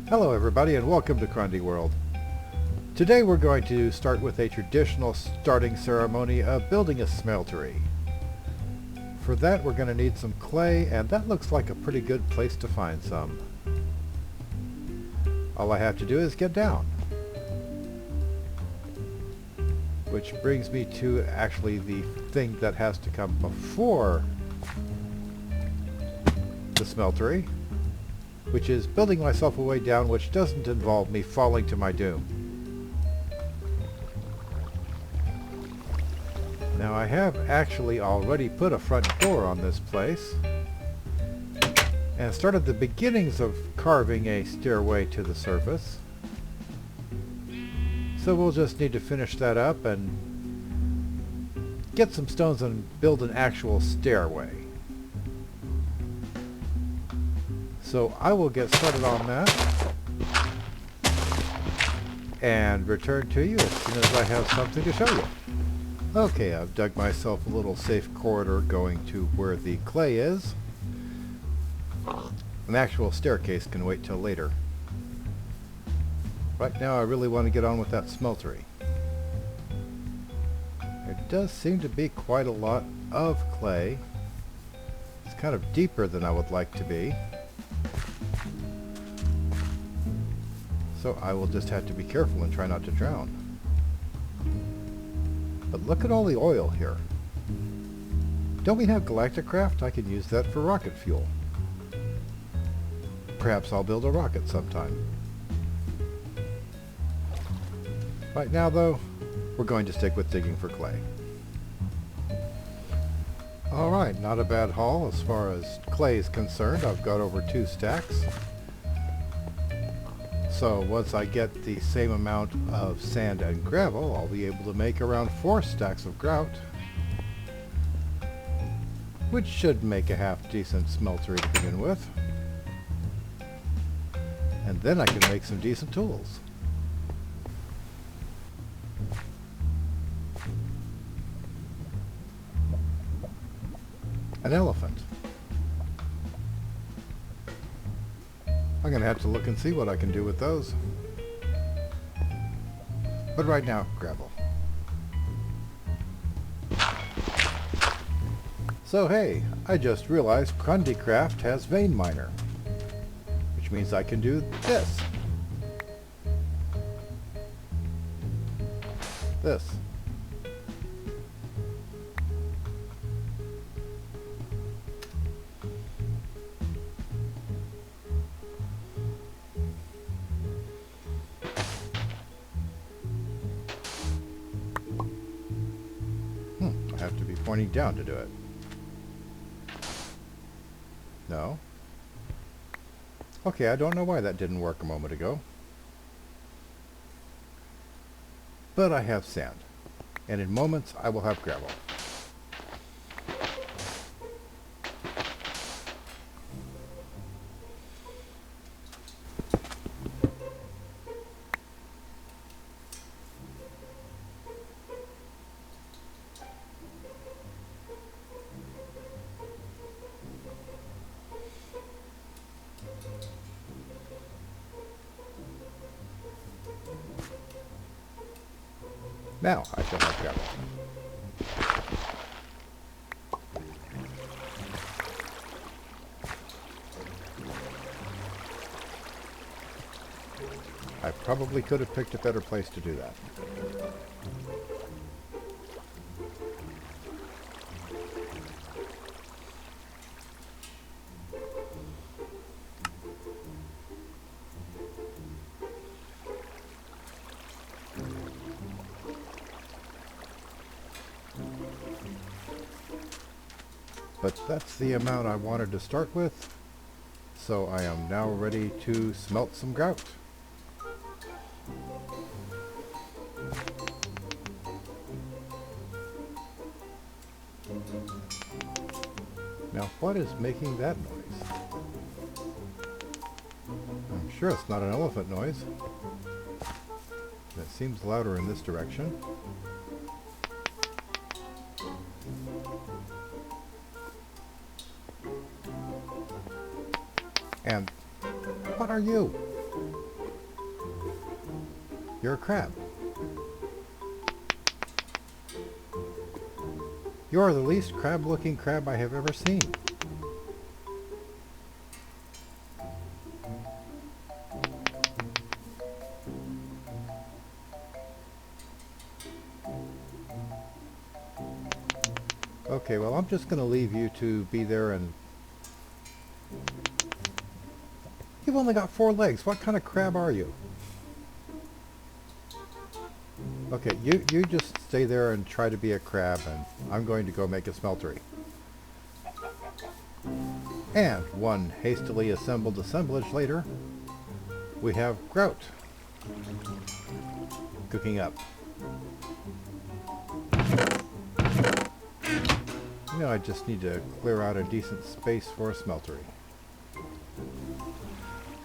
Hello everybody and welcome to Grundy World. Today we're going to start with a traditional starting ceremony of building a smeltery. For that we're going to need some clay, and that looks like a pretty good place to find some. All I have to do is get down. Which brings me to actually the thing that has to come before the smeltery, which is building myself a way down which doesn't involve me falling to my doom. Now I have actually already put a front door on this place and started the beginnings of carving a stairway to the surface. So we'll just need to finish that up and get some stones and build an actual stairway. So I will get started on that and return to you as soon as I have something to show you. Okay, I've dug myself a little safe corridor going to where the clay is. An actual staircase can wait till later. Right now I really want to get on with that smeltery. There does seem to be quite a lot of clay. It's kind of deeper than I would like to be. So I will just have to be careful and try not to drown. But look at all the oil here. Don't we have Galacticraft? I can use that for rocket fuel. Perhaps I'll build a rocket sometime. Right now though, we're going to stick with digging for clay. Alright, not a bad haul as far as clay is concerned. I've got over 2 stacks. So once I get the same amount of sand and gravel, I'll be able to make around 4 stacks of grout, which should make a half-decent smeltery to begin with. And then I can make some decent tools. An elephant. I'm going to have to look and see what I can do with those. But right now, gravel. So hey, I just realized Grundycraft has Vein Miner, which means I can do this. This. I have to be pointing down to do it. No. Okay, I don't know why that didn't work a moment ago. But I have sand. And in moments, I will have gravel. Now I shall have gravel. I probably could have picked a better place to do that. But that's the amount I wanted to start with, so I am now ready to smelt some grout. Now what is making that noise? I'm sure it's not an elephant noise. It seems louder in this direction. And what are you? You're a crab. You are the least crab-looking crab I have ever seen. Okay, well, I'm just going to leave you to be there and... You've only got 4 legs. What kind of crab are you? Okay, you just stay there and try to be a crab, and I'm going to go make a smeltery. And one hastily assembled assemblage later, we have grout cooking up. Now I just need to clear out a decent space for a smeltery.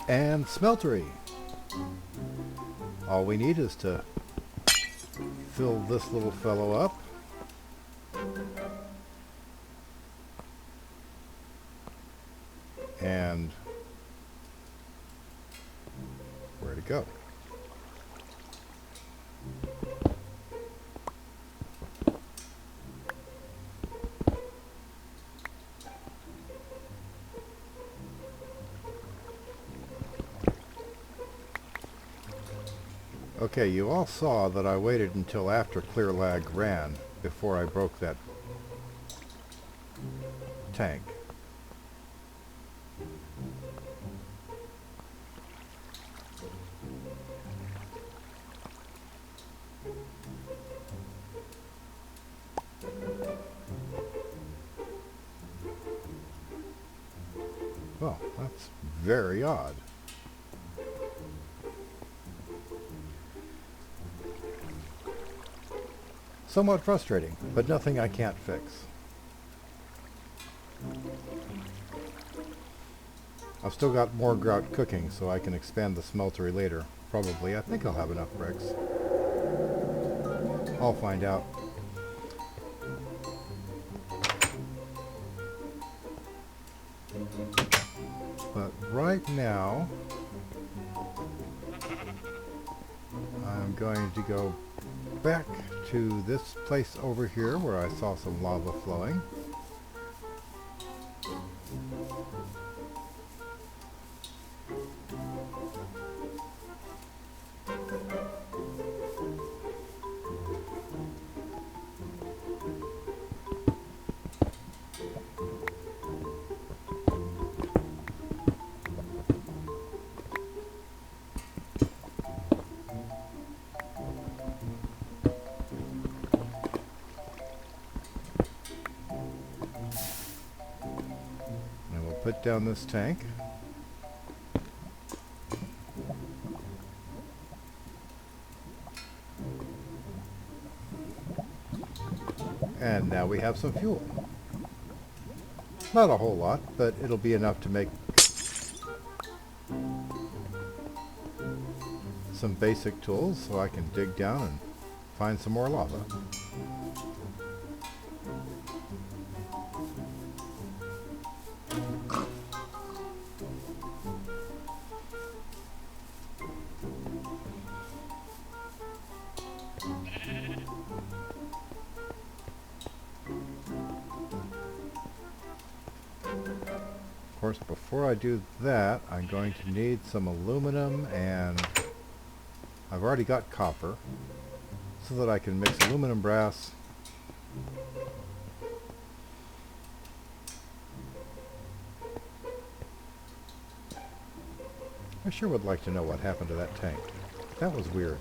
And smeltery! All we need is to fill this little fellow up. And where to go? Okay, you all saw that I waited until after Clear Lag ran before I broke that tank. Well, that's very odd. Somewhat frustrating, but nothing I can't fix. I've still got more grout cooking, so I can expand the smeltery later. Probably. I think I'll have enough bricks. I'll find out. But right now, I'm going to go back to this place over here where I saw some lava flowing. Put down this tank. And now we have some fuel. Not a whole lot, but it'll be enough to make some basic tools so I can dig down and find some more lava. Of course, before I do that, I'm going to need some aluminum, and I've already got copper, so that I can mix aluminum brass I sure would like to know what happened to that tank. That was weird.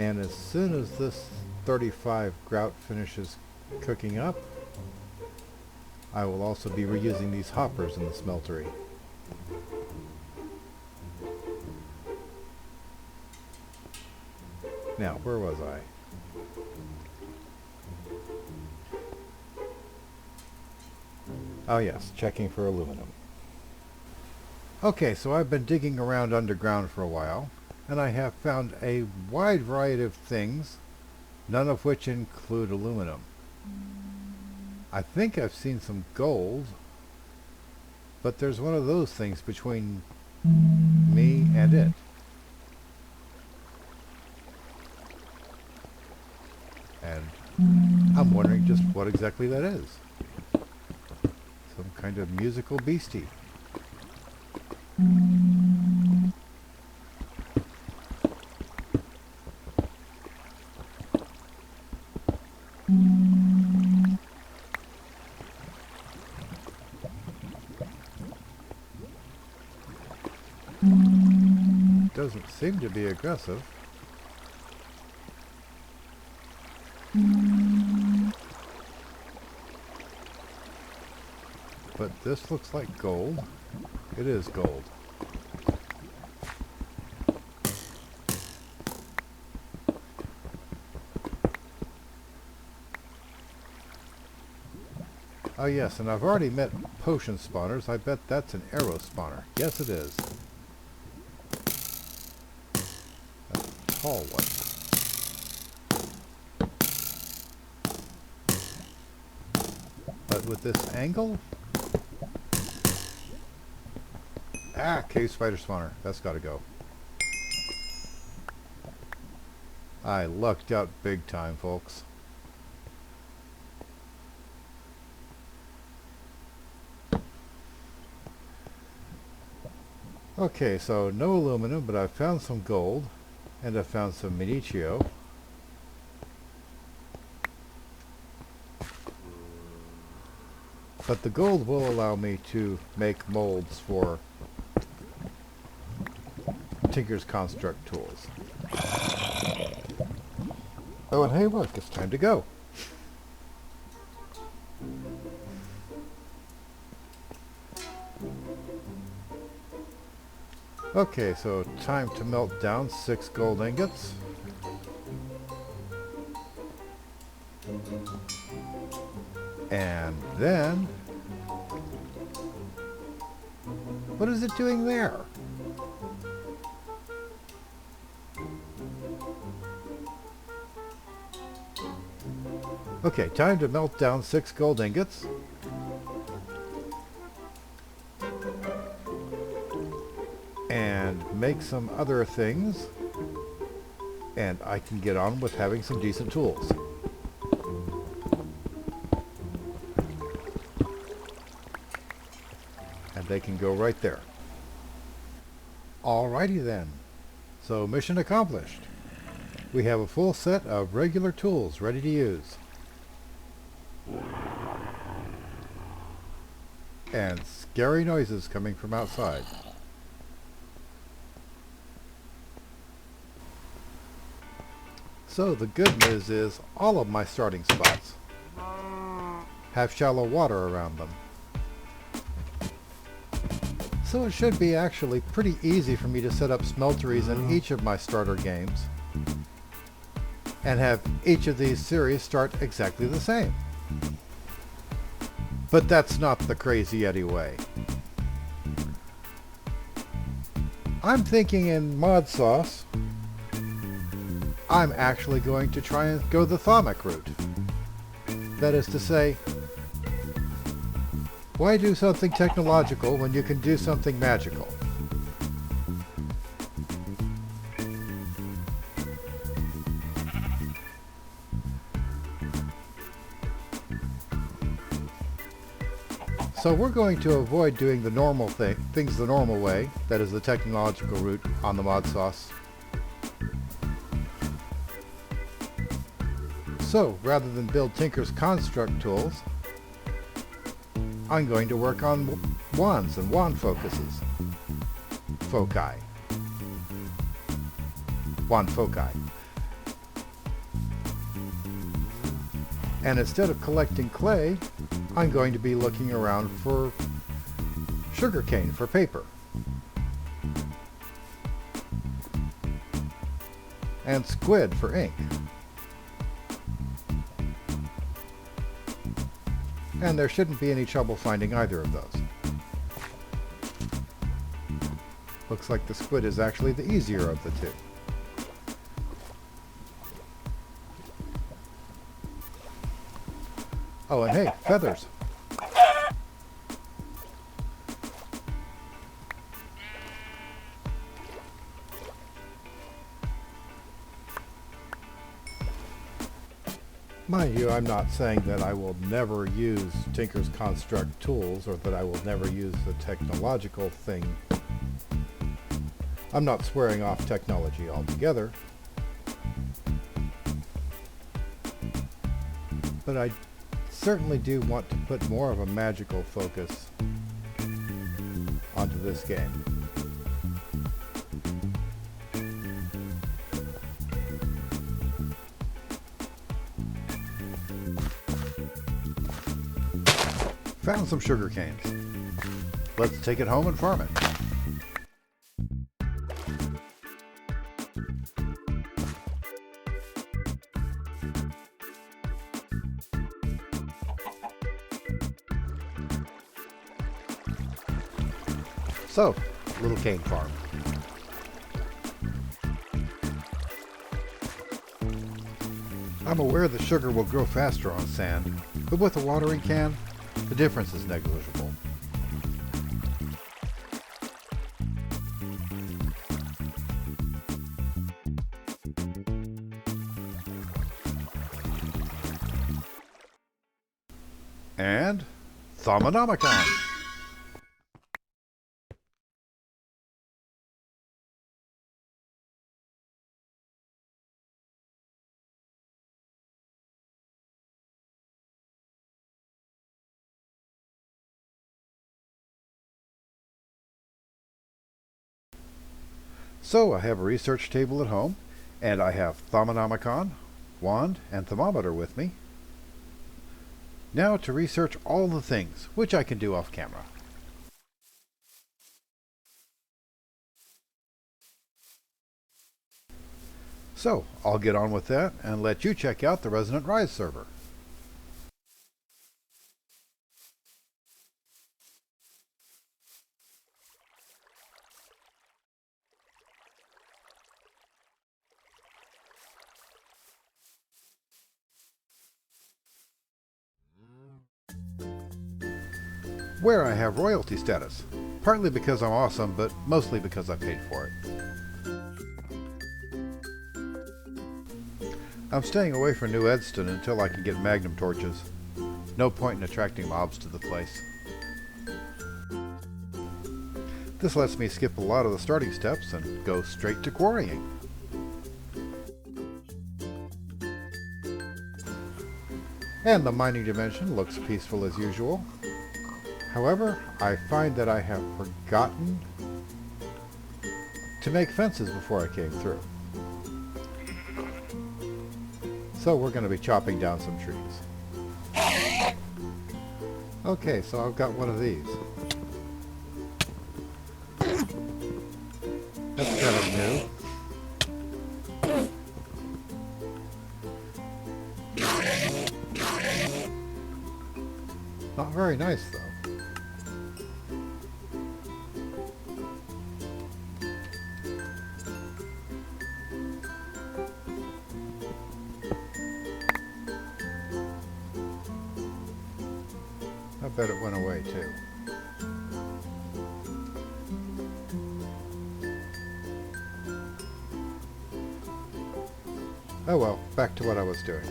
And as soon as this 35 grout finishes cooking up, I will also be reusing these hoppers in the smeltery. Now, where was I? Oh yes, checking for aluminum. Okay, so I've been digging around underground for a while, and I have found a wide variety of things, none of which include aluminum. I think I've seen some gold, but there's one of those things between me and it. And I'm wondering just what exactly that is. Some kind of musical beastie. Doesn't seem to be aggressive. But this looks like gold. It is gold. Oh yes, and I've already met potion spawners. I bet that's an arrow spawner. Yes, it is. A tall one. But with this angle? Ah, cave spider spawner. That's gotta go. I lucked out big time, folks. Okay, so no aluminum, but I've found some gold, and I've found some minichio. But the gold will allow me to make molds for Tinker's Construct tools. Oh, and hey look, it's time to go. Okay, so time to melt down 6 gold ingots. And then... what is it doing there? Okay, time to melt down 6 gold ingots. And make some other things. And I can get on with having some decent tools. And they can go right there. Alrighty then. So mission accomplished. We have a full set of regular tools ready to use. And scary noises coming from outside. So the good news is all of my starting spots have shallow water around them. So it should be actually pretty easy for me to set up smelteries in each of my starter games and have each of these series start exactly the same. But that's not the Crazy Eddie way. I'm thinking in mod sauce, I'm actually going to try and go the Thaumic route. That is to say, why do something technological when you can do something magical? So we're going to avoid doing the normal things the normal way, that is the technological route on the mod sauce. So rather than build Tinker's Construct tools, I'm going to work on wands and wand focuses. Foci. Wand foci. And instead of collecting clay, I'm going to be looking around for sugarcane for paper. And squid for ink. And there shouldn't be any trouble finding either of those. Looks like the squid is actually the easier of the two. Oh, and hey, feathers. Mind you, I'm not saying that I will never use Tinker's Construct tools or that I will never use the technological thing. I'm not swearing off technology altogether. But I certainly do want to put more of a magical focus onto this game. Found some sugar canes. Let's take it home and farm it. So, little cane farm. I'm aware the sugar will grow faster on sand, but with a watering can, the difference is negligible. And Thaumonomicon! So I have a research table at home, and I have Thaumonomicon, wand, and thermometer with me. Now to research all the things, which I can do off camera. So I'll get on with that and let you check out the Resonant Rise server. Where I have royalty status, partly because I'm awesome, but mostly because I paid for it. I'm staying away from New Edston until I can get magnum torches. No point in attracting mobs to the place. This lets me skip a lot of the starting steps and go straight to quarrying. And the mining dimension looks peaceful as usual. However, I find that I have forgotten to make fences before I came through. So we're going to be chopping down some trees. Okay, so I've got one of these. That's kind of new. Not very nice, though. I bet it went away too. Oh well, back to what I was doing.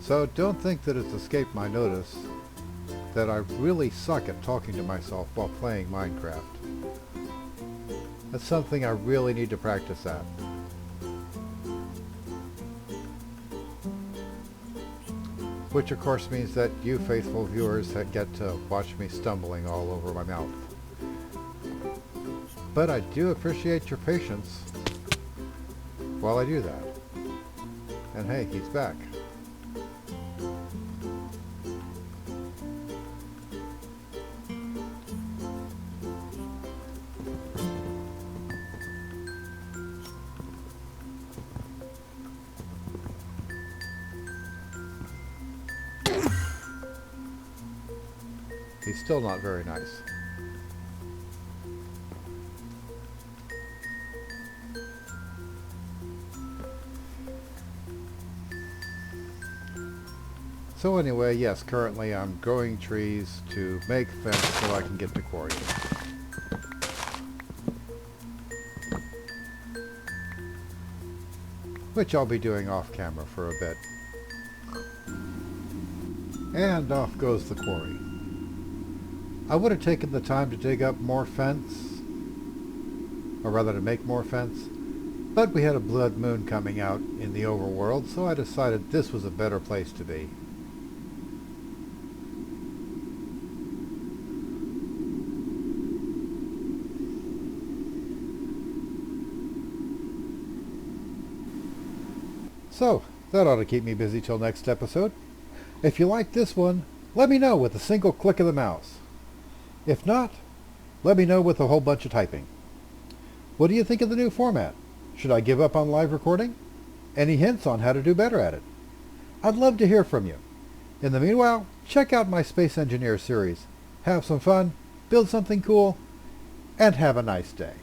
So don't think that it's escaped my notice that I really suck at talking to myself while playing Minecraft. That's something I really need to practice at. which of course means that you faithful viewers get to watch me stumbling all over my mouth. But I do appreciate your patience while I do that. And hey, he's back. He's still not very nice. So anyway, yes, currently I'm growing trees to make fence so I can get to Quarry. Which I'll be doing off camera for a bit. And off goes the Quarry. I would have taken the time to dig up more fence, or rather to make more fence, but we had a blood moon coming out in the overworld, so I decided this was a better place to be. So, that ought to keep me busy till next episode. If you like this one, let me know with a single click of the mouse. If not, let me know with a whole bunch of typing. What do you think of the new format? Should I give up on live recording? Any hints on how to do better at it? I'd love to hear from you. In the meanwhile, check out my Space Engineer series. Have some fun, build something cool, and have a nice day.